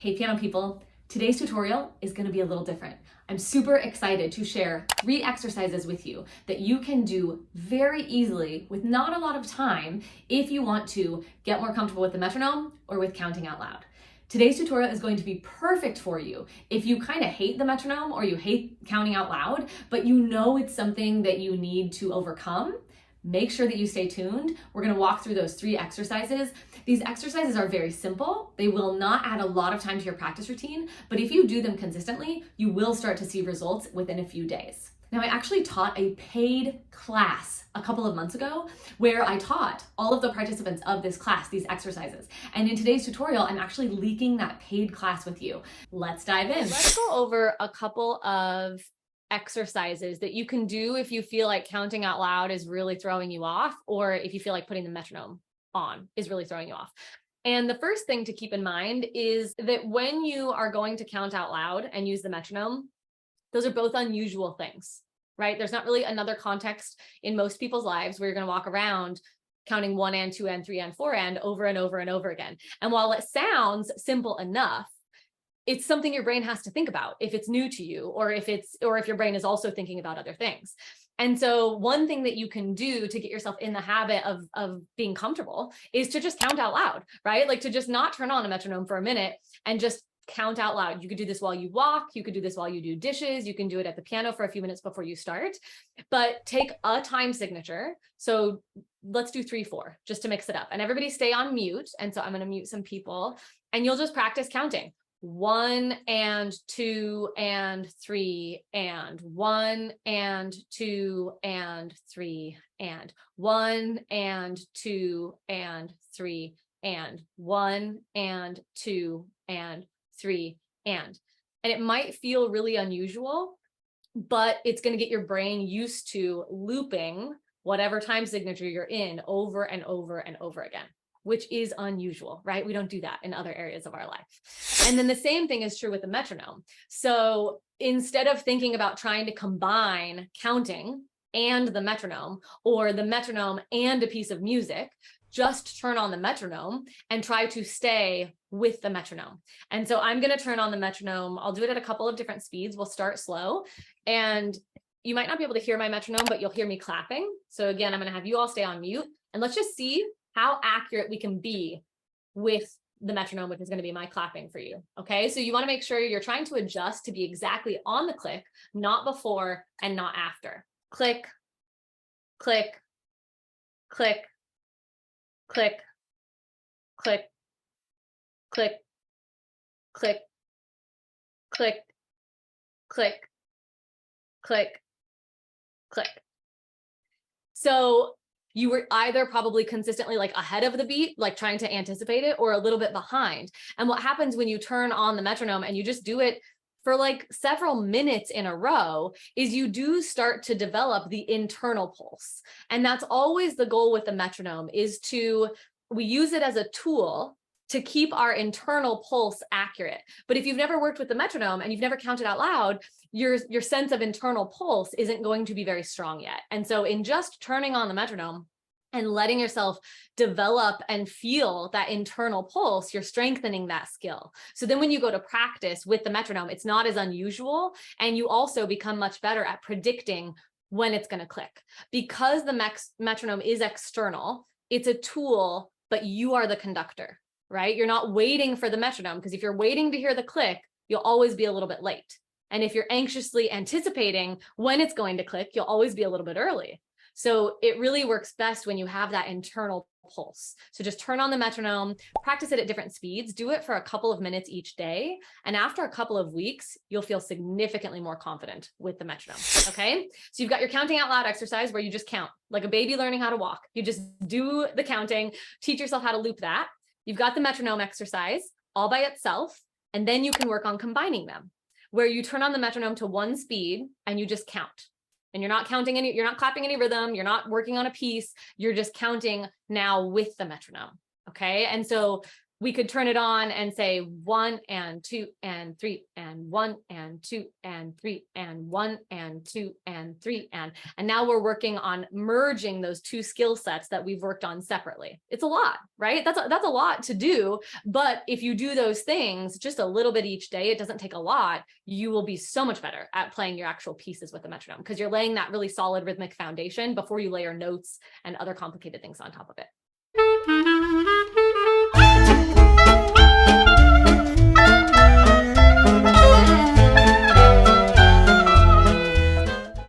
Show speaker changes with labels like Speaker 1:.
Speaker 1: Hey piano people, today's tutorial is going to be a little different. I'm super excited to share 3 exercises with you that you can do very easily with not a lot of time if you want to get more comfortable with the metronome or with counting out loud. Today's tutorial is going to be perfect for you if you kind of hate the metronome or you hate counting out loud, but you know it's something that you need to overcome. Make sure that you stay tuned. We're going to walk through those 3 exercises. These exercises are very simple. They will not add a lot of time to your practice routine, but if you do them consistently, you will start to see results within a few days. Now, I actually taught a paid class a couple of months ago where I taught all of the participants of this class these exercises. And in today's tutorial, I'm actually leaking that paid class with you. Let's dive in. Let's go over a couple of exercises that you can do if you feel like counting out loud is really throwing you off, or if you feel like putting the metronome on is really throwing you off. And the first thing to keep in mind is that when you are going to count out loud and use the metronome, those are both unusual things, right? There's not really another context in most people's lives where you're going to walk around counting 1 and 2 and 3 and 4 and over and over and over again. And while it sounds simple enough, it's something your brain has to think about if it's new to you, or if your brain is also thinking about other things. And so one thing that you can do to get yourself in the habit of being comfortable is to just count out loud, right? Like to just not turn on a metronome for a minute and just count out loud. You could do this while you walk. You could do this while you do dishes. You can do it at the piano for a few minutes before you start, but take a time signature. So let's do 3, 4, just to mix it up, and everybody stay on mute. And so I'm going to mute some people and you'll just practice counting. 1 and 2 and 3 and 1 and 2 and 3 and 1 and 2 and 3 and 1 and 2 and 3 and it might feel really unusual, but it's going to get your brain used to looping whatever time signature you're in over and over and over again, which is unusual, right? We don't do that in other areas of our life. And then the same thing is true with the metronome. So instead of thinking about trying to combine counting and the metronome, or the metronome and a piece of music, just turn on the metronome and try to stay with the metronome. And so I'm going to turn on the metronome. I'll do it at a couple of different speeds. We'll start slow, and you might not be able to hear my metronome, but you'll hear me clapping. So again, I'm going to have you all stay on mute, and let's just see how accurate we can be with the metronome, which is going to be my clapping for you. Okay, so you want to make sure you're trying to adjust to be exactly on the click, not before and not after. Click, click, click, click, click, click, click, click, click, click, click. So you were either probably consistently like ahead of the beat, like trying to anticipate it, or a little bit behind. And what happens when you turn on the metronome and you just do it for like several minutes in a row is you do start to develop the internal pulse. And that's always the goal with the metronome, is we use it as a tool to keep our internal pulse accurate. But if you've never worked with the metronome and you've never counted out loud, your sense of internal pulse isn't going to be very strong yet. And so in just turning on the metronome and letting yourself develop and feel that internal pulse, you're strengthening that skill. So then when you go to practice with the metronome, it's not as unusual, and you also become much better at predicting when it's going to click. Because the metronome is external, it's a tool, but you are the conductor, right? You're not waiting for the metronome, because if you're waiting to hear the click, you'll always be a little bit late. And if you're anxiously anticipating when it's going to click, you'll always be a little bit early. So it really works best when you have that internal pulse. So just turn on the metronome, practice it at different speeds, do it for a couple of minutes each day. And after a couple of weeks, you'll feel significantly more confident with the metronome. Okay. So you've got your counting out loud exercise where you just count like a baby learning how to walk. You just do the counting, teach yourself how to loop that. You've got the metronome exercise all by itself. And then you can work on combining them, where you turn on the metronome to 1 speed and you just count. And you're not clapping any rhythm, you're not working on a piece, you're just counting now with the metronome. Okay. And so We could turn it on and say 1 and 2 and 3 and 1 and 2 and 3 and 1 and 2 and 3 and now we're working on merging those two skill sets that we've worked on separately. It's a lot, right? That's a lot to do, but if you do those things just a little bit each day, it doesn't take a lot, you will be so much better at playing your actual pieces with the metronome because you're laying that really solid rhythmic foundation before you layer notes and other complicated things on top of it.